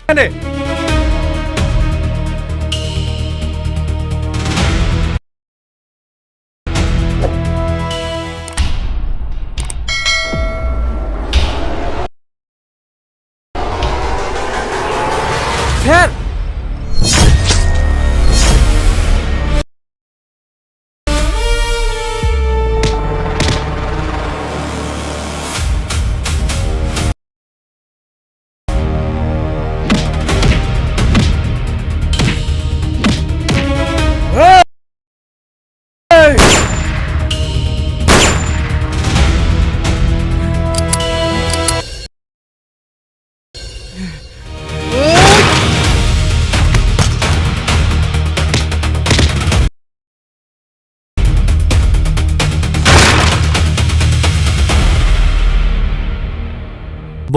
Sir,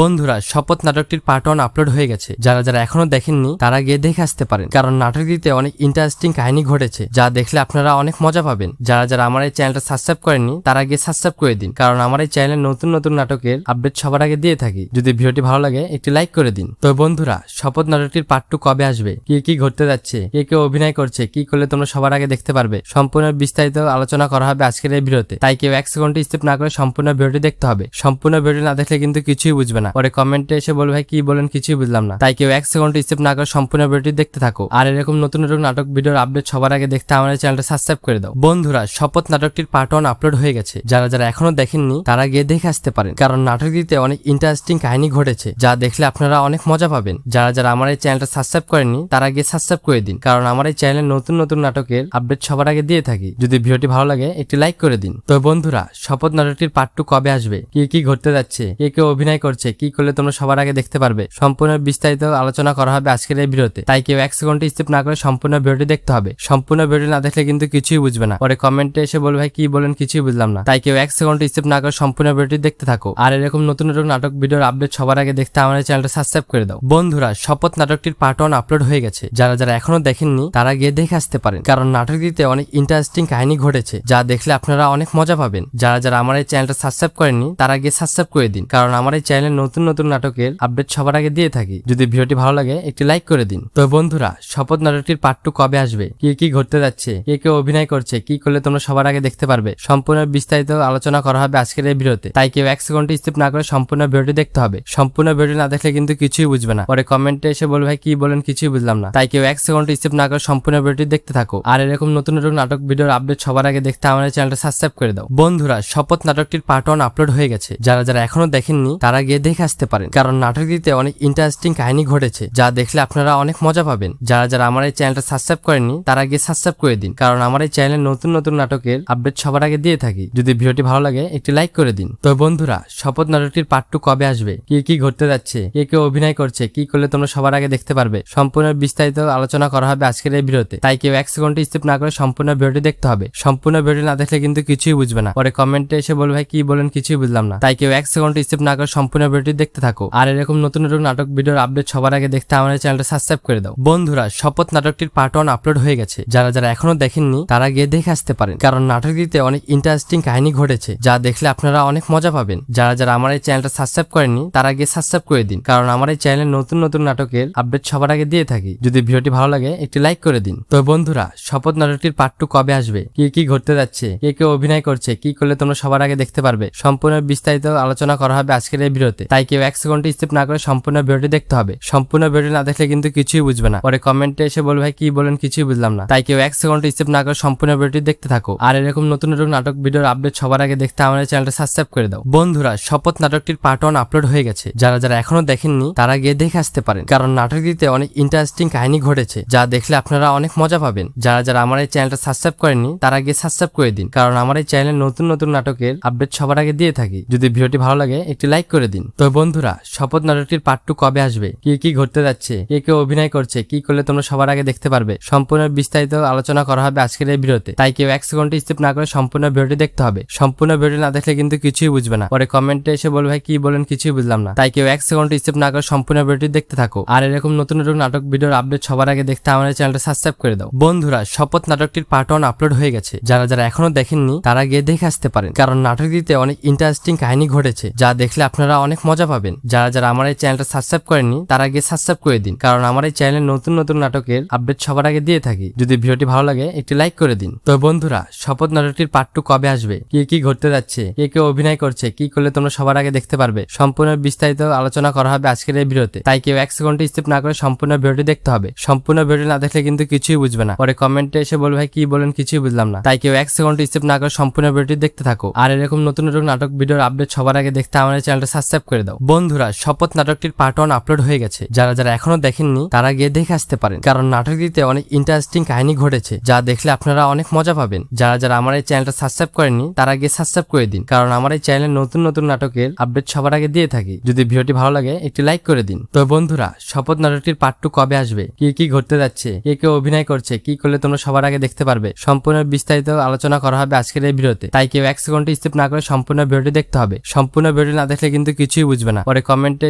বন্ধুরা, শপথ নাটকটির পার্ট 1 আপলোড হয়ে গেছে। যারা যারা এখনো দেখেননি তারা গিয়ে দেখে আসতে পারেন, কারণ নাটকটিতে অনেক ইন্টারেস্টিং কাহিনী ঘটেছে, যা দেখলে আপনারা অনেক মজা পাবেন। যারা যারা আমার এই চ্যানেলটা সাবস্ক্রাইব করেননি তারা গিয়ে সাবস্ক্রাইব করে দিন, কারণ আমার এই চ্যানেলে নতুন নতুন নাটকের আপডেট সবার আগে দিয়ে থাকি। যদি ভিডিওটি ভালো লাগে একটি লাইক করে দিন। তো বন্ধুরা, শপথ নাটকটির পার্ট 2 কবে আসবে, কি কি ঘটতে যাচ্ছে, কে কে অভিনয় করছে, কি করলে তোমরা সবার আগে দেখতে পারবে, সম্পূর্ণ বিস্তারিত আলোচনা করা হবে আজকের এই ভিডিওতে। তাই কেউ 1 সেকেন্ড স্কিপ না করে সম্পূর্ণ ভিডিওটি দেখতে হবে। সম্পূর্ণ ভিডিও না দেখলে কিন্তু কিছুই বুঝবে না, পরে কমেন্টে এসে বলবে ভাই কি বলেন কিছুই বুঝলাম না। তাই কেউ 1 সেকেন্ড স্কিপ না করে সম্পূর্ণ ভিডিওটি দেখতে থাকো। আর এরকম নতুন নতুন নাটক ভিডিওর আপডেট সবার আগে দেখতে আমাদের চ্যানেলটা সাবস্ক্রাইব করে দাও। বন্ধুরা, শপথ নাটকটির পার্ট 1 আপলোড হয়ে গেছে। যারা যারা এখনো দেখেননি তারা গিয়ে দেখে আসতে পারেন, কারণ নাটকটিতে অনেক ইন্টারেস্টিং কাহিনী ঘটেছে, যা দেখলে আপনারা অনেক মজা পাবেন। যারা যারা আমার এই চ্যানেলটা সাবস্ক্রাইব করেননি তারা গিয়ে সাবস্ক্রাইব করে দিন, কারণ আমার এই চ্যানেলে নতুন নতুন নাটকের আপডেট সবার আগে দিয়ে থাকি। যদি ভিডিওটি ভালো লাগে একটি লাইক করে দিন। তো বন্ধুরা, শপথ নাটকটির পার্ট 2 কবে আসবে, কি কি ঘটতে যাচ্ছে, কে কে অভিনয় করছে, কি করলে তোমরা সবার আগে দেখতে পারবে, সম্পূর্ণ বিস্তারিত আলোচনা করা হবে আজকের এই ভিডিওতে। তাই কেউ 1 সেকেন্ড স্কিপ না করে সম্পূর্ণ ভিডিওটি দেখতে হবে। সম্পূর্ণ ভিডিও না দেখলে কিন্তু কিছুই বুঝবে না, পরে কমেন্টে এসে বলবে ভাই কি বলেন কিছুই বুঝলাম না। তাই কেউ 1 সেকেন্ড স্কিপ না করে সম্পূর্ণ ভিডিওটি দেখতে থাকো। আর এরকম নতুন নতুন নাটক ভিডিওর আপডেট সবার আগে দেখতে আমাদের চ্যানেলটা সাবস্ক্রাইব করে দাও। বন্ধুরা, শপথ নাটকটির পার্ট 1 আপলোড হয়ে গেছে। যারা যারা এখনো দেখেননি তারা গিয়ে দেখে আসতে পারেন, কারণ নাটকটিতে অনেক ইন্টারেস্টিং কাহিনী ঘটেছে, যা দেখলে আপনারা অনেক মজা পাবেন। যারা যারা আমার এই চ্যানেলটা সাবস্ক্রাইব করেননি তারা গিয়ে সাবস্ক্রাইব করে দিন, কারণ আমার এই চ্যানেলে নতুন নতুন নাটকের আপডেট সবার আগে দিয়ে থাকি। যদি ভিডিওটি ভালো লাগে একটি লাইক করে দিন। তো বন্ধুরা, শপথ নাটকটির পার্ট 2 কবে আসবে, কি কি ঘটতে যাচ্ছে, কে কে অভিনয় করছে, কি করলে তোমরা সবার আগে দেখতে পারবে, সম্পূর্ণ বিস্তারিত আলোচনা করা হবে আজকের এই ভিডিওতে। তাই কেউ 1 সেকেন্ড স্কিপ না করে সম্পূর্ণ ভিডিওটি দেখতে হবে। সম্পূর্ণ ভিডিও না দেখলে কিন্তু কিছুই বুঝবে না, পরে কমেন্টে এসে বলবে ভাই কি বলেন কিছুই বুঝলাম না। তাই কেউ 1 সেকেন্ড স্কিপ না করে সম্পূর্ণ ভিডিওটি দেখতে থাকো। আর এরকম নতুন নতুন নাটক ভিডিওর আপডেট সবার আগে দেখতে আমাদের চ্যানেলটা সাবস্ক্রাইব করে দাও। বন্ধুরা, শপথ নাটকটির পার্ট 1 আপলোড হয়ে গেছে। যারা যারা এখনো দেখেননি তারা গিয়ে দেখে আসতে পারেন, কারণ নাটকটিতে অনেক ইন্টারেস্টিং কাহিনী ঘটেছে, যা দেখলে আপনারা অনেক মজা পাবেন। যারা যারা আমার এই চ্যানেলটা সাবস্ক্রাইব করেননি তারা গিয়ে সাবস্ক্রাইব করে দিন, কারণ আমার এই চ্যানেলে নতুন নতুন নাটকের আপডেট সবার আগে দিয়ে থাকি। যদি ভিডিওটি ভালো লাগে একটি লাইক করে দিন। তো বন্ধুরা, শপথ নাটকটির পার্ট 2 কবে আসবে, কি কি ঘটতে যাচ্ছে, কে কে অভিনয় করছে, কি করলে তোমরা সবার আগে দেখতে পারবে, সম্পূর্ণ বিস্তারিত আলোচনা করা হবে আজকের এই ভিডিওতে। তাই কেউ 1 সেকেন্ড স্কিপ না করে সম্পূর্ণ ভিডিওটি দেখতে হবে। সম্পূর্ণ ভিডিও না দেখলে কিন্তু কিছুই বুঝবে না, পরে কমেন্টে এসে বলবে ভাই কি বলেন কিছুই বুঝলাম না। তাই কেউ 1 সেকেন্ড স্কিপ না করে সম্পূর্ণ ভিডিওটি দেখতে থাকো। আর এরকম নতুন নতুন নাটক ভিডিওর আপডেট সবার আগে দেখতে আমাদের চ্যানেলটা সাবস্ক্রাইব করে দাও। বন্ধুরা, শপথ নাটকটির পার্ট 1 আপলোড হয়ে গেছে। যারা যারা এখনো দেখেননি তারা গিয়ে দেখে আসতে পারেন, কারণ নাটকটিতে অনেক ইন্টারেস্টিং কাহিনী ঘটেছে, যা দেখলে আপনারা অনেক মজা পাবেন। যারা যারা আমার এই চ্যানেলটা সাবস্ক্রাইব করেননি তারা গিয়ে সাবস্ক্রাইব করে দিন, কারণ আমার এই চ্যানেলে নতুন নতুন নাটকের আপডেট সবার আগে দিয়ে থাকি। যদি ভিডিওটি ভালো লাগে একটি লাইক করে দিন। তো বন্ধুরা, শপথ নাটকটির পার্ট 2 কবে আসবে, কি কি ঘটতে যাচ্ছে, কে কে অভিনয় করছে, কি করলে তোমরা সবার আগে দেখতে পারবে, সম্পূর্ণ বিস্তারিত আলোচনা করা হবে আজকের এই ভিডিওতে। তাই কেউ 1 সেকেন্ড স্কিপ না করে সম্পূর্ণ ভিডিওটি দেখতে হবে। সম্পূর্ণ ভিডিও না দেখলে কিন্তু কিছুই বুঝবে না, পরে কমেন্টে এসে বলবে ভাই কি বলেন কিছুই বুঝলাম না। তাই কেউ 1 সেকেন্ড স্কিপ না করে সম্পূর্ণ ভিডিওটি দেখতে থাকো। আর এরকম নতুন নতুন নাটক ভিডিওর আপডেট সবার আগে দেখতে আমাদের চ্যানেলটা সাবস্ক্রাইব করে দাও। বন্ধুরা, শপথ নাটকটির পার্ট 1 আপলোড হয়ে গেছে। যারা যারা এখনো দেখেননি তারা গিয়ে দেখে আসতে পারেন, কারণ নাটকটিতে অনেক ইন্টারেস্টিং কাহিনী ঘটেছে, যা দেখলে আপনারা অনেক মজা পাবেন। যারা যারা আমার এই চ্যানেলটা সাবস্ক্রাইব করেননি তারা গিয়ে সাবস্ক্রাইব করে দিন, কারণ আমার এই চ্যানেলে নতুন নতুন নাটকের আপডেট সবার আগে দিয়ে থাকি। যদি ভিডিওটি ভালো লাগে একটি লাইক করে দিন। তো বন্ধুরা, শপথ নাটকটির পার্ট 2 কবে আসবে, কি কি ঘটতে যাচ্ছে, কে কে অভিনয় করছে, কি করলে তোমরা সবার আগে দেখতে পারবে, সম্পূর্ণ বিস্তারিত আলোচনা করা হবে আজকের এই ভিডিওতে। তাই কেউ 1 সেকেন্ড স্কিপ না করে সম্পূর্ণ ভিডিওটি দেখতে হবে। সম্পূর্ণ ভিডিও না দেখলে কিন্তু কিছুই বুঝবে না, পরে কমেন্টে এসে বলবে ভাই কি বলেন কিছুই বুঝলাম না। তাই কেউ 1 সেকেন্ড স্কিপ না করে সম্পূর্ণ ভিডিওটি দেখতে থাকো। আর এরকম নতুন নতুন নাটক ভিডিওর আপডেট সবার আগে দেখতে আমাদের চ্যানেলটা সাবস্ক্রাইব করে দাও। বন্ধুরা, শপথ নাটকটির পার্ট 1 আপলোড হয়ে গেছে। যারা যারা এখনো দেখেননি তারা গিয়ে দেখে আসতে পারেন, কারণ নাটকটিতে অনেক ইন্টারেস্টিং কাহিনী ঘটেছে, যা দেখলে আপনারা অনেক মজা পাবেন। যারা যারা আমার এই চ্যানেলটা সাবস্ক্রাইব করেননি তারা গিয়ে সাবস্ক্রাইব করে দিন, কারণ আমার এই চ্যানেলে নতুন নতুন নাটকের আপডেট সবার আগে দিয়ে থাকি। যদি ভিডিওটি ভালো লাগে একটি লাইক করে দিন। তো বন্ধুরা, শপথ নাটকটির পার্ট 2 কবে আসবে, কি ঘটতে যাচ্ছে, কে অভিনয় করছে, কি করলে তোমরা সবার আগে দেখতে পারবে, সম্পূর্ণ বিস্তারিত আলোচনা করা হবে আজকের এই ভিডিওতে। তাই কেউ 1 সেকেন্ড স্কিপ না করে সম্পূর্ণ ভিডিওটি দেখতে হবে। সম্পূর্ণ ভিডিও না দেখলে কিন্তু কিছুই বুঝবে না, পরে কমেন্টে এসে বলবে ভাই কি বলেন কিছুই বুঝলাম না। তাই কেউ 1 সেকেন্ড স্কিপ না করে সম্পূর্ণ ভিডিওটি দেখতে থাকো। আর এরকম নতুন নতুন নাটক ভিডিওর আপডেট সবার আগে দেখতে আমাদের চ্যানেলটা সাবস্ক্রাইব করে দাও। বন্ধুরা, শপথ নাটকটির পার্ট 1 আপলোড হয়ে গেছে। যারা যারা এখনো দেখেননি তারা গিয়ে দেখে আসতে পারেন, কারণ নাটকটিতে অনেক ইন্টারেস্টিং কাহিনী ঘটেছে, যা দেখলে আপনারা অনেক মজা পাবেন। যারা যারা আমার এই চ্যানেলটা সাবস্ক্রাইব করেননি তারা গিয়ে সাবস্ক্রাইব করে দিন, কারণ আমার এই চ্যানেলে নতুন নতুন নাটকের আপডেট সবার আগে দিয়ে থাকি। যদি ভিডিওটি ভালো লাগে একটি লাইক করে দিন। তো বন্ধুরা, শপথ নাটকটির পার্ট 2 কবে আসবে, কি ঘটতে যাচ্ছে, কে অভিনয় করছে, কি করলে তোমরা সবার আগে দেখতে পারবে, সম্পূর্ণ বিস্তারিত আলোচনা করা হবে আজকের এই ভিডিওতে। তাই কেউ 1 সেকেন্ড স্কিপ না করে সম্পূর্ণ ভিডিওটি দেখতে হবে। সম্পূর্ণ ভিডিও না দেখলে কিন্তু কিছুই বুঝবে না, পরে কমেন্টে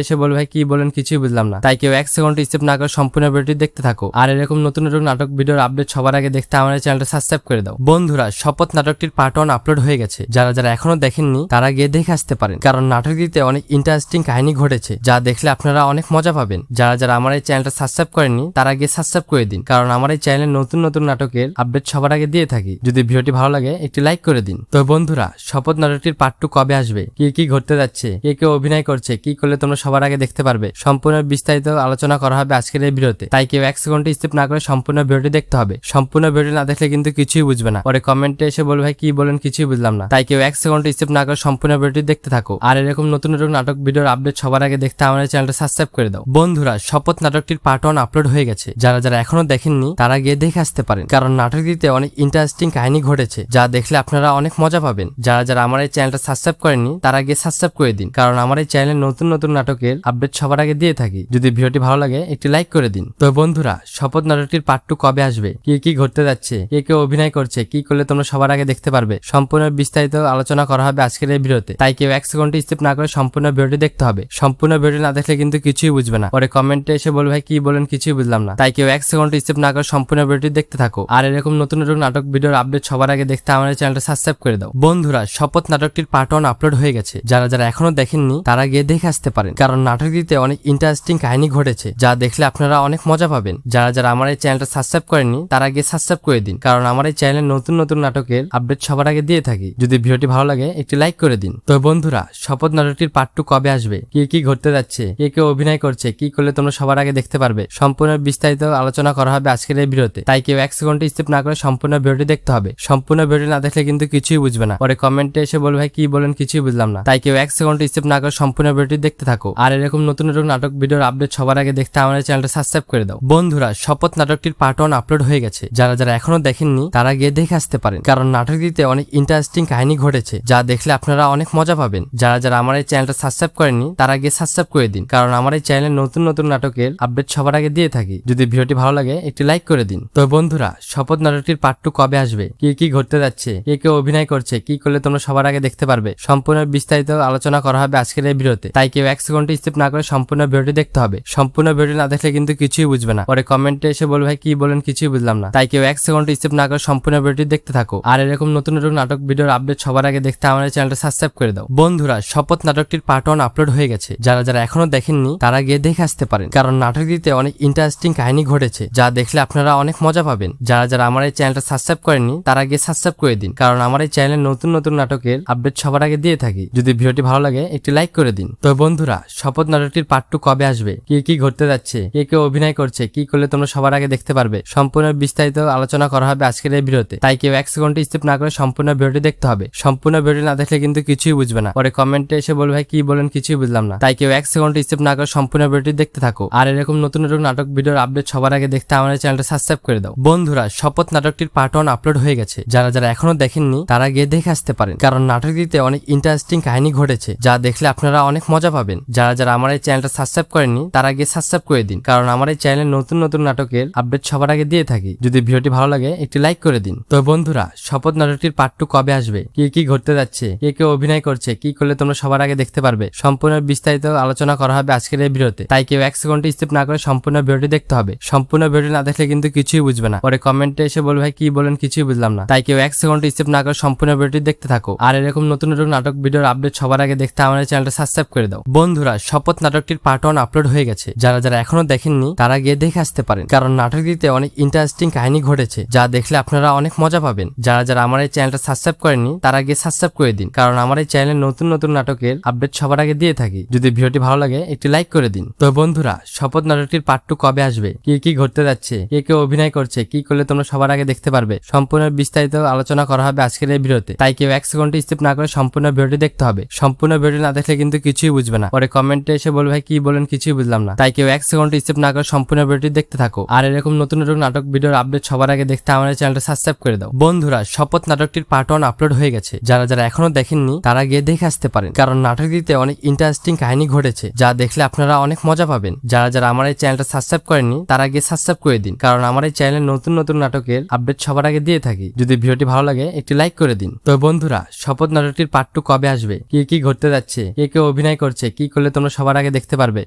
এসে বলবে ভাই কি বলেন কিছুই বুঝলাম না। তাই কেউ 1 সেকেন্ড স্কিপ না করে সম্পূর্ণ ভিডিওটি দেখতে থাকো। আর এরকম নতুন নতুন নাটক ভিডিওর আপডেট সবার আগে দেখতে আমাদের চ্যানেলটা সাবস্ক্রাইব করে দাও। বন্ধুরা, শপথ নাটকটির পার্ট 1 আপলোড হয়ে গেছে। যারা যারা এখনো দেখেননি তারা গিয়ে দেখে আসতে পারেন, কারণ নাটকটিতে অনেক ইন্টারেস্টিং কাহিনী ঘটেছে, যা দেখলে আপনারা অনেক মজা পাবেন। যারা যারা আমার এই চ্যানেলটা সাবস্ক্রাইব করেননি তারা গিয়ে সাবস্ক্রাইব করে দিন, কারণ আমার এই চ্যানেলে নতুন নতুন নাটকের আপডেট সবার আগে দিয়ে থাকি। যদি ভিডিওটি ভালো লাগে একটি লাইক করে দিন। তো বন্ধুরা, শপথ নাটকটির পার্ট 2 কবে আসবে, কি ঘটতে যাচ্ছে, কে অভিনয় করছে, কি করলে তোমরা সবার আগে দেখতে পারবে, সম্পূর্ণ বিস্তারিত আলোচনা করা হবে আজকের এই ভিডিওতে। তাই কেউ 1 সেকেন্ড স্কিপ না করে সম্পূর্ণ ভিডিওটি দেখতে হবে। সম্পূর্ণ ভিডিও না দেখলে কিন্তু কিছুই বুঝবে না, পরে কমেন্টে এসে বলবে ভাই কি বলেন কিছুই বুঝলাম না। তাই কেউ 1 সেকেন্ড স্কিপ না করে সম্পূর্ণ ভিডিওটি দেখতে থাকো। আর এরকম নতুন নতুন নাটক ভিডিওর আপডেট সবার আগে দেখতে আমাদের চ্যানেলটা সাবস্ক্রাইব করে দাও। বন্ধুরা, শপথ নাটকটির পার্ট 1 আপলোড হয়ে গেছে। যারা যারা এখনো দেখেননি তারা গিয়ে দেখে আসতে পারেন, কারণ নাটকটিতে অনেক ইন্টারেস্টিং কাহিনী ঘটেছে, যা দেখলে আপনারা অনেক মজা পাবেন। যারা যারা আমার এই চ্যানেলটা সাবস্ক্রাইব করেননি তারা গিয়ে সাবস্ক্রাইব করে দিন, কারণ আমার এই চ্যানেলে নতুন নতুন নাটকের আপডেট সবার আগে দিয়ে থাকি। যদি ভিডিওটি ভালো লাগে একটি লাইক করে দিন। তো বন্ধুরা, শপথ নাটকটির পার্ট 2 কবে আসবে, কি ঘটতে যাচ্ছে, কে অভিনয় করছে, কি করলে তোমরা সবার আগে দেখতে পারবে, সম্পূর্ণ বিস্তারিত আলোচনা করা হবে আজকের এই ভিডিওতে। তাই কেউ 1 সেকেন্ড স্কিপ না করে সম্পূর্ণ ভিডিওটি দেখতে হবে। সম্পূর্ণ ভিডিও না দেখলে কিন্তু কিছুই বুঝবে না, পরে কমেন্টে এসে বলবে ভাই কি বলেন কিছুই বুঝলাম না। তাই কেউ 1 সেকেন্ড স্কিপ না করে সম্পূর্ণ ভিডিওটি দেখতে থাকো। আর এরকম নতুন নতুন নাটক ভিডিওর আপডেট সবার আগে দেখতে আমাদের চ্যানেলটা সাবস্ক্রাইব করে দাও। বন্ধুরা, শপথ নাটকটির পার্ট 1 আপলোড হয়ে গেছে। যারা যারা এখনো দেখেননি তারা গিয়ে দেখে আসতে পারেন, কারণ নাটকটিতে অনেক ইন্টারেস্টিং কাহিনী ঘটেছে, যা দেখলে আপনারা অনেক মজা পাবেন। যারা যারা আমার এই চ্যানেলটা সাবস্ক্রাইব করেননি তারা গিয়ে সাবস্ক্রাইব করে দিন, কারণ আমার এই চ্যানেলে নতুন নতুন নাটকের আপডেট সবার আগে দিয়ে থাকি। যদি ভিডিওটি ভালো লাগে একটি লাইক করে দিন। তো বন্ধুরা, শপথ নাটকটির পার্ট 2 কবে আসবে, কি ঘটতে যাচ্ছে, কে অভিনয় করছে, কি করলে তোমরা সবার আগে দেখতে পারবে, সম্পূর্ণ বিস্তারিত আলোচনা করা হবে আজকের এই ভিডিওতে। তাই কেউ 1 সেকেন্ড স্কিপ না করে সম্পূর্ণ ভিডিওটি দেখতে হবে। সম্পূর্ণ ভিডিও না দেখলে কিন্তু কিছুই বুঝবে না, পরে কমেন্টে এসে বলবে ভাই কি বলেন কিছুই বুঝলাম না। তাই কেউ 1 সেকেন্ড স্কিপ না করে সম্পূর্ণ ভিডিওটি দেখতে থাকো। আর এরকম নতুন নতুন নাটক ভিডিওর আপডেট সবার আগে দেখতে আমাদের চ্যানেলটা সাবস্ক্রাইব করে দাও। বন্ধুরা, শপথ নাটকটির পার্ট 1 আপলোড হয়ে গেছে। যারা যারা এখনো দেখেননি তারা গিয়ে দেখে আসতে পারেন, কারণ নাটকটিতে অনেক ইন্টারেস্টিং কাহিনী ঘটেছে, যা দেখলে আপনারা অনেক মজা পাবেন। যারা যারা আমার এই চ্যানেলটা সাবস্ক্রাইব করেননি তারা গিয়ে সাবস্ক্রাইব করে দিন, কারণ আমার এই চ্যানেলে নতুন নতুন নাটকের আপডেট সবার আগে দিয়ে থাকি। যদি ভিডিওটি ভালো লাগে একটি লাইক করে দিন। তো বন্ধুরা, শপথ নাটকটির পার্ট 2 কবে আসবে, কি ঘটতে যাচ্ছে, কে অভিনয় করছে, কি করলে তোমরা সবার আগে দেখতে পারবে, সম্পূর্ণ বিস্তারিত আলোচনা করা হবে আজকের এই ভিডিওতে। তাই কেউ 1 সেকেন্ড স্কিপ না করে সম্পূর্ণ ভিডিওটি দেখতে হবে। সম্পূর্ণ ভিডিও না দেখলে কিন্তু কিছুই বুঝবে না, পরে কমেন্টে এসে বলবে ভাই কি বলেন কিছুই বুঝলাম না। তাই কেউ 1 সেকেন্ড স্কিপ না করে সম্পূর্ণ ভিডিওটি দেখতে থাকো। আর এরকম নতুন নতুন নাটক ভিডিওর আপডেট সবার আগে দেখতে আমাদের চ্যানেলটা সাবস্ক্রাইব করে দাও। বন্ধুরা, শপথ নাটকটির পার্ট 1 আপলোড হয়ে গেছে। যারা যারা এখনো দেখেননি তারা গিয়ে দেখে আসতে পারেন, কারণ নাটকটিতে অনেক ইন্টারেস্টিং কাহিনী ঘটেছে, যা দেখলে আপনারা অনেক মজা পাবেন। যারা যারা আমার এই চ্যানেলটা সাবস্ক্রাইব করেননি তারা গিয়ে সাবস্ক্রাইব করে দিন, কারণ আমার এই চ্যানেলে নতুন নতুন নাটকের আপডেট সবার আগে দিয়ে থাকি। যদি ভিডিওটি ভালো লাগে একটি লাইক করে দিন। তো বন্ধুরা, শপথ নাটকটির পার্ট 2 কবে আসবে, কি ঘটতে যাচ্ছে, কে অভিনয় করছে, কি করলে তোমরা সবার আগে দেখতে পারবে, সম্পূর্ণ বিস্তারিত আলোচনা করা হবে আজকের এই ভিডিওতে। তাই কেউ 1 সেকেন্ড স্কিপ না করে সম্পূর্ণ ভিডিওটি দেখতে হবে। সম্পূর্ণ ভিডিও না দেখলে কিন্তু কিছুই বুঝবে না, পরে কমেন্টে এসে বলবে ভাই কি বলেন কিছুই বুঝলাম না। তাই কেউ 1 সেকেন্ড স্কিপ না করে সম্পূর্ণ ভিডিওটি দেখতে থাকো। আর এরকম নতুন নতুন নাটক ভিডিওর আপডেট সবার আগে দেখতে আমাদের চ্যানেলটা সাবস্ক্রাইব করে দাও। বন্ধুরা, শপথ নাটকটির পার্ট 1 আপলোড হয়ে গেছে। যারা যারা এখনো দেখেননি তারা গিয়ে দেখে আসতে পারেন, কারণ নাটকটিতে অনেক ইন্টারেস্টিং কাহিনী ঘটেছে, যা দেখলে আপনারা অনেক মজা পাবেন। যারা যারা আমার এই চ্যানেলটা সাবস্ক্রাইব করেননি তারা গিয়ে সাবস্ক্রাইব করে দিন, কারণ আমার এই চ্যানেলে নতুন নতুন নাটকের আপডেট সবার আগে দিয়ে থাকি। যদি ভিডিওটি ভালো লাগে একটি লাইক করে দিন। তো বন্ধুরা, শপথ নাটকটির পার্ট 2 কবে আসবে, কি ঘটতে যাচ্ছে, কে অভিনয় করছে, কি করলে তোমরা সবার আগে দেখতে পারবে, সম্পূর্ণ বিস্তারিত আলোচনা করা হবে আজকের এই ভিডিওতে। তাই কেউ 1 সেকেন্ড স্কিপ না করে সম্পূর্ণ ভিডিওটি দেখতে হবে। সম্পূর্ণ ভিডিও না দেখলে কিন্তু কিছুই বুঝবে না, পরে কমেন্টে এসে বলবে ভাই কি বলেন কিছুই বুঝলাম না। তাই কেউ 1 সেকেন্ড স্কিপ না করে সম্পূর্ণ ভিডিওটি দেখতে থাকো। আর এরকম নতুন নতুন নাটক ভিডিওর আপডেট সবার আগে দেখতে আমাদের চ্যানেলটা সাবস্ক্রাইব করে দাও। বন্ধুরা, শপথ নাটকটির পার্ট 1 আপলোড হয়ে গেছে। যারা যারা এখনো দেখেননি তারা গিয়ে দেখে আসতে পারেন, কারণ নাটকটিতে অনেক ইন্টারেস্টিং কাহিনী ঘটেছে যা দেখলে আপনারা অনেক মজা পাবেন। যারা যারা আমার এই চ্যানেলটা সাবস্ক্রাইব করেননি তারা গিয়ে সাবস্ক্রাইব করে দিন, কারণ আমার এই চ্যানেলে নতুন নতুন নাটকের আপডেট সবার আগে দিয়ে থাকি। যদি ভিডিওটি ভালো লাগে একটি লাইক করে দিন। তো বন্ধুরা, শপথ নাটকটির পার্ট 2 কবে আসবে, কি কি ঘটতে যাচ্ছে, কে কে অভিনয় করছে, কি করলে তোমরা সবার আগে দেখতে পারবে, সম্পূর্ণ বিস্তারিত আলোচনা করা হবে আজকের এই ভিডিওতে। তাই কেউ 1 সেকেন্ড স্কিপ না করে সম্পূর্ণ ভিডিওটি দেখতে হবে। সম্পূর্ণ ভিডিও না দেখলে কিন্তু কিছুই বুঝবে না, পরে কমেন্টে এসে বলবে ভাই কি বলেন কিছুই বুঝলাম না। তাই কেউ 1 সেকেন্ড স্কিপ না করে সম্পূর্ণ ভিডিওটি দেখতে থাকো। আর এরকম নতুন নতুন নাটক ভিডিওর আপডেট সবার আগে দেখতে আমাদের চ্যানেলটা সাবস্ক্রাইব করে দাও। বন্ধুরা, শপথ নাটকটির পার্ট 1 আপলোড হয়ে গেছে। যারা যারা এখনো দেখেননি তারা গিয়ে দেখে আসতে পারেন, কারণ নাটকটিতে অনেক ইন্টারেস্টিং কাহিনী ঘটেছে যা দেখলে আপনারা অনেক মজা পাবেন। যারা যারা আমার এই চ্যানেলটা সাবস্ক্রাইব করেননি তারা গিয়ে সাবস্ক্রাইব করে দিন, কারণ আমার এই চ্যানেলে নতুন নতুন নাটকের আপডেট সবার আগে দিয়ে থাকি। যদি ভিডিওটি ভালো লাগে একটি লাইক করে দিন। তো বন্ধুরা, শপথ নাটকটির পার্ট 2 কবে আসবে, কি কি ঘটতে যাচ্ছে, কে কে অভিনয় করছে, কি করলে তোমরা সবার আগে দেখতে পারবে,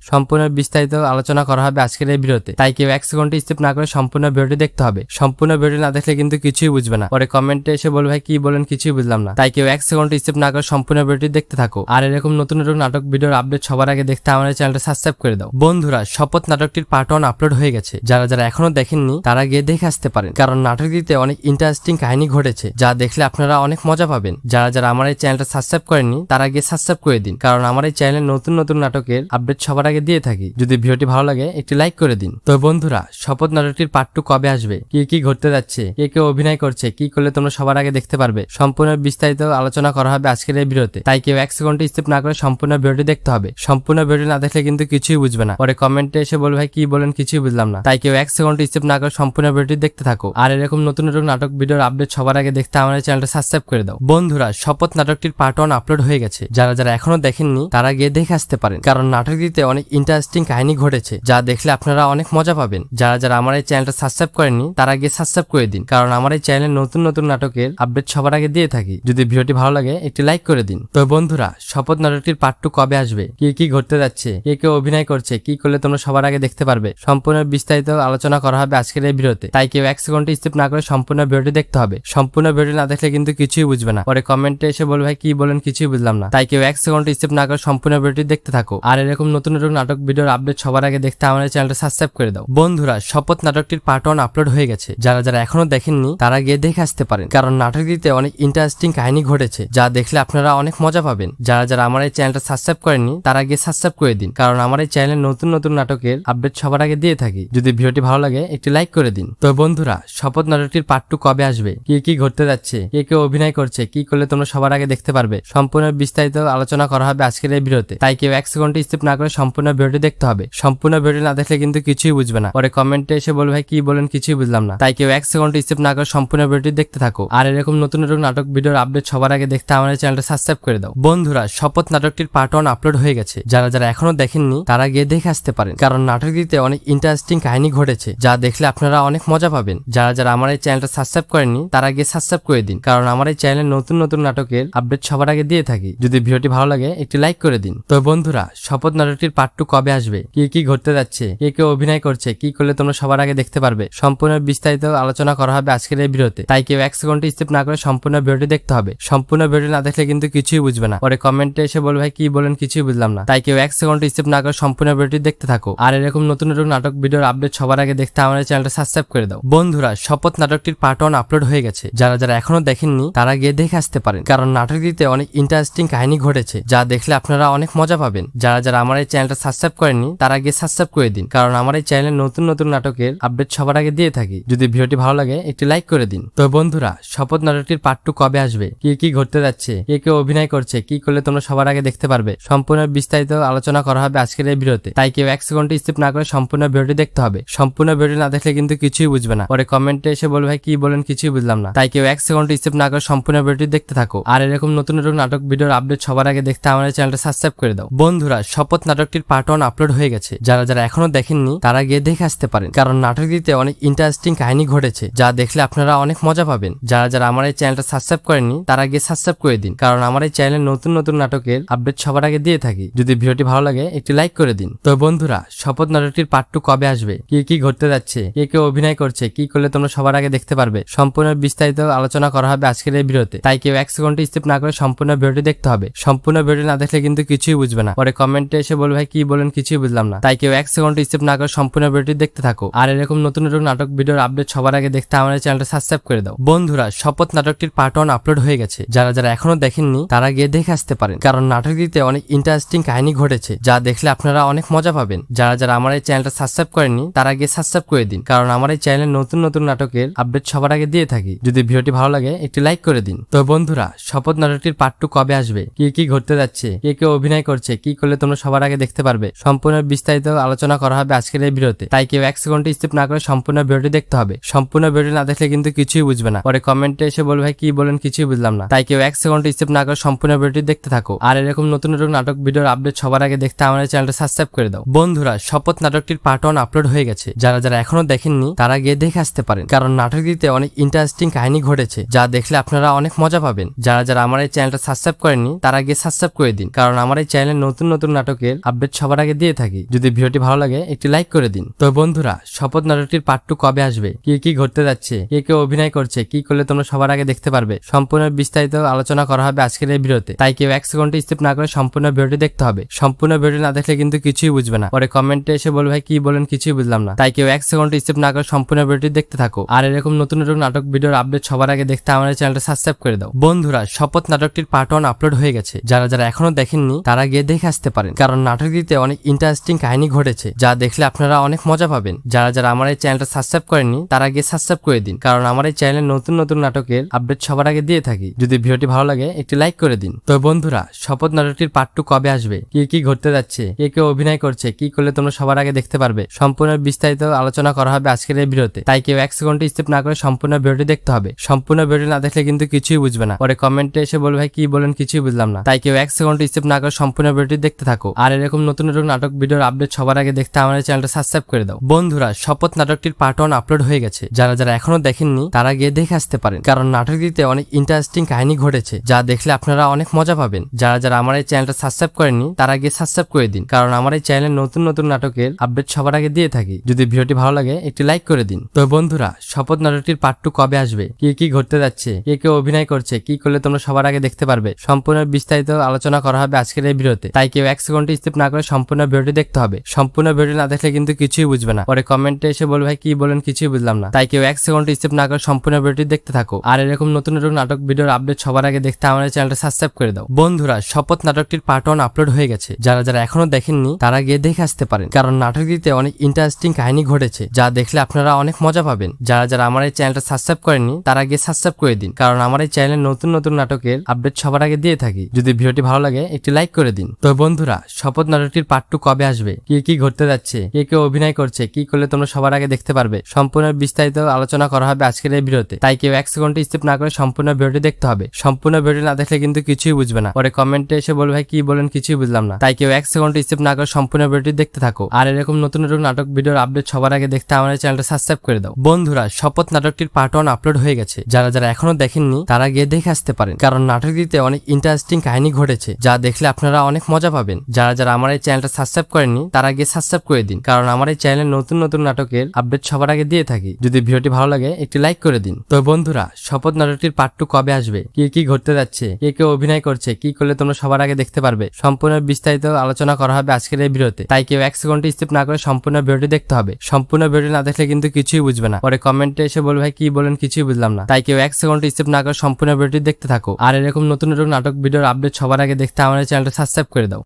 সম্পূর্ণ বিস্তারিত আলোচনা করা হবে আজকের এই ভিডিওতে। তাই কেউ 1 সেকেন্ড স্কিপ না করে সম্পূর্ণ ভিডিওটি দেখতে হবে। সম্পূর্ণ ভিডিও না দেখলে কিন্তু কিছুই বুঝবে না, পরে কমেন্টে এসে বলবে ভাই কি বলেন কিছুই বুঝলাম না। তাই কেউ 1 সেকেন্ড স্কিপ না করে সম্পূর্ণ ভিডিওটি দেখতে থাকো। আর এরকম নতুন নতুন নাটক ভিডিওর আপডেট সবার আগে দেখতে আমাদের চ্যানেলটা সাবস্ক্রাইব করে দাও। বন্ধুরা, শপথ নাটকটির পার্ট 1 আপলোড হয়ে গেছে। যারা যারা এখনো দেখেননি তারা গিয়ে দেখে আসতে পারেন, কারণ নাটকটিতে অনেক ইন্টারেস্টিং কাহিনী ঘটেছে যা দেখলে আপনারা অনেক মজা পাবেন। যারা যারা আমার এই চ্যানেলটা সাবস্ক্রাইব করেননি তারা গিয়ে সাবস্ক্রাইব করে দিন, কারণ আমার এই চ্যানেলে নতুন নতুন নাটকের আপডেট সবার আগে দিয়ে থাকি। যদি ভিডিওটি ভালো লাগে একটি লাইক করে দিন। তো বন্ধুরা, শপথ নাটকটির পার্ট 2 কবে আসবে, কি কি ঘটতে যাচ্ছে, কে কে অভিনয় করছে, কি করলে তোমরা সবার আগে দেখতে পারবে, সম্পূর্ণ বিস্তারিত আলোচনা করা হবে আজকের এই ভিডিওতে। তাই কেউ 1 সেকেন্ড স্কিপ না করে সম্পূর্ণ ভিডিওটি দেখতে হবে। সম্পূর্ণ ভিডিও না দেখলে কিন্তু কিছুই বুঝবে না, পরে কমেন্টে এসে বলবে ভাই কি বলেন কিছুই বুঝলাম না। তাই কেউ 1 সেকেন্ড স্কিপ না করে সম্পূর্ণ ভিডিওটি দেখতে থাকো। আর এরকম নতুন নতুন নাটক ভিডিওর আপডেট সবার আগে দেখতে আমাদের চ্যানেলটা সাবস্ক্রাইব করে দাও। বন্ধুরা, শপথ নাটকটির পার্ট 1 আপলোড হয়ে গেছে। যারা যারা এখনো দেখেননি তারা গিয়ে দেখে আসতে পারেন, কারণ নাটকটিতে অনেক ইন্টারেস্টিং কাহিনী ঘটেছে যা দেখলে আপনারা অনেক মজা পাবেন। যারা যারা আমার এই চ্যানেলটা সাবস্ক্রাইব করেননি তারা গিয়ে সাবস্ক্রাইব করে দিন, কারণ আমার এই চ্যানেলে নতুন নতুন নাটকের আপডেট সবার আগে দিয়ে থাকি। যদি ভিডিওটি ভালো লাগে একটি লাইক করে দিন। তো বন্ধুরা, শপথ নাটকটির পার্ট 2 কবে আসবে, কি কি ঘটতে যাচ্ছে, কে কে অভিনয় করছে, কি করলে তোমরা সবার আগে দেখতে পারবে, সম্পূর্ণ বিস্তারিত আলোচনা করা হবে আজকের এই ভিডিওতে। তাই কেউ 1 সেকেন্ড স্কিপ না করে সম্পূর্ণ ভিডিওটি দেখতে হবে। সম্পূর্ণ ভিডিও না দেখলে কিন্তু কিছুই বুঝবে না, পরে কমেন্টে এসে বলবে ভাই কি বলেন কিছুই বুঝলাম না। তাই কেউ 1 সেকেন্ড স্কিপ না করে সম্পূর্ণ ভিডিওটি দেখতে থাকো। আর এরকম নতুন নতুন নাটক ভিডিওর আপডেট সবার আগে দেখতে আমাদের চ্যানেলটা সাবস্ক্রাইব করে দাও। বন্ধুরা, শপথ নাটকটির পার্ট 1 আপলোড হয়ে গেছে। যারা যারা এখনো দেখেননি তারা গিয়ে দেখে আসতে পারেন, কারণ নাটকটিতে অনেক ইন্টারেস্টিং কাহিনী ঘটেছে যা দেখলে আপনারা অনেক মজা পাবেন। যারা যারা আমার এই চ্যানেলটা সাবস্ক্রাইব করেননি তারা গিয়ে সাবস্ক্রাইব করে দিন, কারণ আমার এই চ্যানেলে নতুন নতুন নাটকের আপডেট সবার আগে দিয়ে থাকি। যদি ভিডিওটি ভালো লাগে একটি লাইক করে দিন। তো বন্ধুরা, শপথ নাটকটির পার্ট 2 কবে আসবে, কি কি ঘটতে যাচ্ছে, কে কে অভিনয় করছে, কি করলে তোমরা সবার আগে দেখতে পারবে, সম্পূর্ণ বিস্তারিত আলোচনা করা হবে আজকের এই ভিডিওতে। তাই কেউ 1 সেকেন্ড স্কিপ না করে সম্পূর্ণ ভিডিওটি দেখতে হবে। সম্পূর্ণ ভিডিও না দেখলে কিন্তু কিছুই বুঝবে না, পরে কমেন্টে এসে বলবে ভাই কি বলেন কিছুই বুঝলাম না। তাই কেউ 1 সেকেন্ড স্কিপ না করে সম্পূর্ণ ভিডিওটি দেখতে থাকো। আর এরকম নতুন নতুন নাটক ভিডিওর আপডেট সবার আগে দেখতে আমাদের চ্যানেলটা সাবস্ক্রাইব করে দাও। বন্ধুরা, শপথ নাটকটির পার্ট 1 আপলোড হয়ে গেছে। যারা যারা এখনো দেখেননি তারা গিয়ে দেখে আসতে পারেন, কারণ নাটকটিতে অনেক ইন্টারেস্টিং কাহিনী ঘটেছে যা দেখলে আপনারা অনেক মজা পাবেন। যারা যারা আমার এই চ্যানেলটা সাবস্ক্রাইব করেননি তারা গিয়ে সাবস্ক্রাইব করে দিন, কারণ আমার এই চ্যানেলে নতুন নতুন নাটকের আপডেট সবার আগে দিয়ে থাকি। যদি ভিডিওটি ভালো লাগে একটি লাইক করে দিন। তো বন্ধুরা, শপথ নাটকটির পার্ট 2 কবে আসবে, কি কি ঘটতে যাচ্ছে, কে কে অভিনয় করছে, কি করলে তোমরা সবার আগে দেখতে পারবে, সম্পূর্ণ বিস্তারিত আলোচনা করা হবে আজকের এই ভিডিওতে। তাই কেউ 1 সেকেন্ড স্কিপ না করে সম্পূর্ণ ভিডিওটি দেখতে হবে। সম্পূর্ণ ভিডিও না দেখলে কিন্তু কিছুই বুঝবে না, পরে কমেন্টে এসে বলবে ভাই কি বলেন কিছুই বুঝলাম না। তাই কেউ 1 সেকেন্ড স্কিপ না করে সম্পূর্ণ ভিডিওটি দেখতে থাকো। আর এরকম নতুন নতুন নাটক ভিডিওর আপডেট সবার আগে দেখতে আমাদের চ্যানেলটা সাবস্ক্রাইব করে দাও। বন্ধুরা, শপথ নাটকটির পার্ট 1 আপলোড হয়ে গেছে। যারা যারা এখনো দেখেননি তারা গিয়ে দেখে আসতে পারেন, কারণ নাটকটিতে অনেক ইন্টারেস্টিং কাহিনী ঘটেছে যা দেখলে আপনারা অনেক মজা পাবেন। যারা যারা আমার এই চ্যানেলটা সাবস্ক্রাইব করেননি তারা গিয়ে সাবস্ক্রাইব করে দিন, কারণ আমার এই চ্যানেলে নতুন নতুন নাটকের আপডেট সবার আগে দিয়ে থাকি। যদি ভিডিওটি ভালো লাগে একটি লাইক করে দিন। তো বন্ধুরা, শপথ নাটকটির পার্ট 2 কবে আসবে, কি কি ঘটতে যাচ্ছে, কে কে অভিনয় করছে, কি করলে তোমরা সবার আগে দেখতে পারবে, সম্পূর্ণ বিস্তারিত আলোচনা করা হবে আজকের এই ভিডিওতে। তাই কেউ 1 সেকেন্ড স্কিপ না করে সম্পূর্ণ ভিডিওটি দেখতে হবে। সম্পূর্ণ ভিডিও না দেখলে কিন্তু কিছুই বুঝবে না, পরে কমেন্টে এসে বলবে ভাই কি বলেন কিছুই বুঝলাম না। তাই কেউ 1 সেকেন্ড স্কিপ না করে সম্পূর্ণ ভিডিওটি দেখতে থাকো। আর এরকম নতুন নতুন নাটক ভিডিওর আপডেট সবার আগে দেখতে আমাদের চ্যানেলটা সাবস্ক্রাইব করে দাও। বন্ধুরা, শপথ নাটকটির পার্ট 1 আপলোড হয়ে গেছে। যারা যারা এখনো দেখেননি তারা গিয়ে দেখে আসতে পারেন, কারণ নাটকটিতে অনেক ইন্টারেস্টিং কাহিনী ঘটেছে যা দেখলে আপনারা অনেক মজা পাবেন। যারা যারা আমার এই চ্যানেলটা সাবস্ক্রাইব করেননি তারা গিয়ে সাবস্ক্রাইব করে দিন, কারণ আমার এই চ্যানেলে নতুন নতুন নাটকের আপডেট সবার আগে দিয়ে থাকি। যদি ভিডিওটি ভালো লাগে একটি লাইক করে দিন। তো বন্ধুরা, শপথ নাটকটির পার্ট 2 কবে আসবে, কি কি ঘটতে যাচ্ছে, কে কে অভিনয় করছে, কি করলে তোমরা সবার আগে দেখতে পারবে, সম্পূর্ণ বিস্তারিত আলোচনা করা হবে আজকের এই ভিডিওতে। তাই কেউ 1 সেকেন্ড স্কিপ না করে সম্পূর্ণ ভিডিওটি দেখতে হবে। সম্পূর্ণ ভিডিও না দেখলে কিন্তু কিছুই বুঝবে না, পরে কমেন্টে এসে বলবে ভাই কি বলেন কিছুই বুঝলাম না। তাই কেউ এক সেকেন্ড স্কিপ না করে সম্পূর্ণ ভিডিওটি দেখতে থাকো। আর এরকম নতুন নতুন নাটক ভিডিওর আপডেট সবার আগে দেখতে আমাদের চ্যানেলটা সাবস্ক্রাইব করে দাও। বন্ধুরা, শপথ নাটকটির পার্ট 1 আপলোড হয়ে গেছে। যারা যারা এখনো দেখেননি তারা গিয়ে দেখে আসতে পারেন, কারণ নাটকটিতে অনেক ইন্টারেস্টিং কাহিনী ঘটেছে যা দেখলে আপনারা অনেক মজা পাবেন। যারা যারা আমার এই চ্যানেলটা সাবস্ক্রাইব করেননি তারা গিয়ে সাবস্ক্রাইব করে দিন, কারণ আমার এই চ্যানেলে নতুন নতুন নাটকের আপডেট সবার আগে দিয়ে থাকি। যদি ভিডিওটি ভালো লাগে একটি লাইক করে দিন। তো বন্ধুরা, শপথ নাটকটির পার্ট 2 কবে আসবে, কি কি ঘটতে যাচ্ছে, কে কে অভিনয় করছে, কি করলে তোমরা সবার আগে দেখতে পারবে, সম্পূর্ণ বিস্তারিত আলোচনা করা হবে আজকের এই ভিডিওতে। তাই কেউ এক সেকেন্ড স্কিপ না করে সম্পূর্ণ ভিডিওটি দেখতে হবে। সম্পূর্ণ ভিডিও না দেখলে কিন্তু কিছুই বুঝবে না, পরে কমেন্টে এসে বলবে ভাই কি বলেন কিছুই বুঝলাম না। তাই কেউ এক সেকেন্ড স্কিপ না করে সম্পূর্ণ ভিডিওটি দেখতে থাকো। আর এরকম নতুন নতুন নাটক ভিডিওর আপডেট সবার আগে দেখতে আমাদের চ্যানেলটা সাবস্ক্রাইব করে দাও। বন্ধুরা, শপথ নাটকটির পার্ট 1 আপলোড হয়ে গেছে। যারা যারা এখনো দেখেননি তারা গিয়ে দেখে আসতে পারেন, কারণ নাটকটিতে অনেক ইন্টারেস্টিং কাহিনী ঘটেছে যা দেখলে আপনারা অনেক মজা পাবেন। যারা যারা আমার এই চ্যানেলটা সাবস্ক্রাইব করেননি তারা গিয়ে সাবস্ক্রাইব করে দিন, কারণ আমার এই চ্যানেলে নতুন নতুন নাটকের আপডেট সবার আগে দিয়ে থাকি। যদি ভিডিওটি ভালো লাগে একটি লাইক করে দিন। তো বন্ধুরা, শপথ নাটকটির পার্ট 2 কবে আসবে, কি কি ঘটতে যাচ্ছে, কে কে অভিনয় করছে, কি করলে তোমরা সবার আগে দেখতে পারবে, সম্পূর্ণ বিস্তারিত আলোচনা করা হবে আজকের এই ভিডিওতে। তাই কেউ এক সেকেন্ড স্কিপ না করে সম্পূর্ণ ভিডিওটি দেখতে হবে। সম্পূর্ণ ভিডিও না দেখলে কিন্তু কিছুই বুঝবে না, পরে কমেন্টে এসে বলবে ভাই কি বলেন কিছুই বুঝলাম না। তাই কেউ এক সেকেন্ড স্কিপ না করে সম্পূর্ণ ভিডিওটি দেখতে থাকো। আর এরকম নতুন নতুন নাটক ভিডিওর আপডেট সবার আগে দেখতে আমাদের চ্যানেলটা সাবস্ক্রাইব করে দাও। বন্ধুরা, শপথ নাটকটির পার্ট 1 আপলোড হয়ে গেছে। যারা যারা এখনো দেখেননি তারা গিয়ে দেখে আসতে পারেন, কারণ নাটকটিতে অনেক ইন্টারেস্টিং কাহিনী ঘটেছে যা দেখলে আপনারা অনেক মজা পাবেন। যারা যারা আমার এই চ্যানেলটা সাবস্ক্রাইব করেননি তারা গিয়ে সাবস্ক্রাইব করে দিন, কারণ আমার এই চ্যানেলে নতুন নতুন নাটকের আপডেট সবার আগে দিয়ে থাকি। যদি ভিডিওটি ভালো লাগে একটি লাইক করে দিন। তো বন্ধুরা, শপথ নাটকটির পার্ট 2 কবে আসবে, কি কি ঘটতে যাচ্ছে, কে কে অভিনয় করছে, কি করলে তোমরা সবার আগে দেখতে পারবে, সম্পূর্ণ বিস্তারিত আলোচনা করা হবে আজকের এই ভিডিওতে। তাই কেউ এক সেকেন্ড স্কিপ না করে সম্পূর্ণ ভিডিওটি দেখতে হবে। সম্পূর্ণ ভিডিও না দেখলে কিন্তু কিছুই বুঝবে না, পরে কমেন্টে এসে বলবে ভাই কি বলেন কিছুই বুঝলাম না। তাই কেউ এক সেকেন্ড স্কিপ না করে সম্পূর্ণ ভিডিওটি দেখতে থাকো। আর এরকম নতুন নতুন নাটক ভিডিওর আপডেট সবার আগে দেখতে আমাদের চ্যানেলটা সাবস্ক্রাইব করে দাও। বন্ধুরা, শপথ নাটকটির পার্ট 1 আপলোড হয়ে গেছে। যারা যারা এখনো দেখেননি তারা গিয়ে দেখে আসতে পারেন, কারণ নাটকটিতে অনেক ইন্টারেস্টিং কাহিনী ঘটেছে যা দেখলে আপনারা অনেক মজা পাবেন। যারা যারা আমার এই চ্যানেলটা সাবস্ক্রাইব করেননি তারা গিয়ে সাবস্ক্রাইব করে দিন, কারণ আমার এই চ্যানেলে নতুন নতুন নাটকের আপডেট সবার আগে দিয়ে থাকি। যদি ভিডিওটি ভালো লাগে একটি লাইক করে দিন। তো বন্ধুরা, শপথ নাটকটির পার্ট 2 কবে আসবে, কি কি ঘটতে যাচ্ছে, কে কে অভিনয় করছে, কি করলে তোমরা সবার আগে দেখতে পারবে, সম্পূর্ণ বিস্তারিত আলোচনা করা হবে আজকের এই ভিডিওতে। তাই কেউ এক সেকেন্ড স্কিপ না করে সম্পূর্ণ ভিডিওটি দেখতে হবে। সম্পূর্ণ ভিডিও না দেখলে কিন্তু কিছুই বুঝবে না, পরে কমেন্টে এসে বলবে ভাই কি বলেন কিছুই বুঝলাম না। তাই কেউ এক সেকেন্ড স্কিপ না করে সম্পূর্ণ ভিডিওটি দেখতে থাকো। আর এরকম নতুন নতুন নাটক ভিডিওর আপডেট সবার আগে দেখতে আমাদের চ্যানেলটা সাবস্ক্রাইব করে দাও। বন্ধুরা, শপথ নাটকটির পার্ট 1 আপলোড হয়ে গেছে। যারা যারা এখনো দেখেননি তারা গিয়ে দেখে আসতে পারেন, কারণ নাটকটিতে অনেক ইন্টারেস্টিং কাহিনী ঘটেছে যা দেখলে আপনারা অনেক মজা পাবেন। যারা যারা আমার এই চ্যানেলটা সাবস্ক্রাইব করেননি তারা গিয়ে সাবস্ক্রাইব করে দিন, কারণ আমার এই চ্যানেলে নতুন নতুন নাটকের আপডেট সবার আগে দিয়ে থাকি। যদি ভিডিওটি ভালো লাগে একটি লাইক করে দিন। তো বন্ধুরা, শপথ নাটকটির পার্ট 2 কবে আসবে, কি কি ঘটতে যাচ্ছে, কে কে অভিনয় করছে, কি করলে তোমরা সবার আগে দেখতে পারবে, সম্পূর্ণ বিস্তারিত আলোচনা করা হবে আজকের এই ভিডিওতে। তাই কেউ এক সেকেন্ড স্কিপ না করে সম্পূর্ণ ভিডিওটি দেখতে হবে। সম্পূর্ণ ভিডিও না দেখলে কিন্তু কিছুই বুঝবে না, পরে কমেন্টে এসে বলবে ভাই কি বলেন কিছুই বুঝলাম না। তাই কেউ এক সেকেন্ড স্কিপ না করে সম্পূর্ণ ভিডিওটি দেখতে থাকো। আর এরকম নতুন নতুন নাটক ভিডিওর আপডেট সবার আগে দেখতে আমাদের চ্যানেলটা সাবস্ক্রাইব করে দাও। বন্ধুরা, শপথ নাটকটির পার্ট 1 আপলোড হয়ে গেছে। যারা যারা এখনো দেখেননি তারা গিয়ে দেখে আসতে পারেন, কারণ নাটকটিতে অনেক ইন্টারেস্টিং কাহিনী ঘটেছে যা দেখলে আপনারা অনেক মজা পাবেন। যারা যারা আমার এই চ্যানেলটা সাবস্ক্রাইব করেননি তারা গিয়ে সাবস্ক্রাইব করে দিন, কারণ আমার এই চ্যানেলে নতুন নতুন নাটকের আপডেট সবার আগে দিয়ে থাকি। যদি ভিডিওটি ভালো লাগে একটি লাইক করে দিন। তো বন্ধুরা, শপথ নাটকটির পার্ট 2 কবে আসবে, কি কি ঘটতে যাচ্ছে, কে কে অভিনয় করছে, কি করলে তোমরা সবার আগে দেখতে পারবে, সম্পূর্ণ বিস্তারিত আলোচনা করা হবে আজকের এই ভিডিওতে। তাই কেউ এক সেকেন্ড স্কিপ না করে সম্পূর্ণ ভিডিওটি দেখতে হবে। সম্পূর্ণ ভিডিও না দেখলে কিন্তু কিছুই বুঝবে না, পরে কমেন্টে এসে বলবে ভাই কি বলেন কিছুই বুঝলাম না। তাই কেউ এক সেকেন্ড স্কিপ না করে সম্পূর্ণ ভিডিওটি দেখতে থাকো। আর এরকম নতুন নতুন নাটক ভিডিওর আপডেট সবার আগে দেখতে আমাদের চ্যানেলটা সাবস্ক্রাইব করে দাও।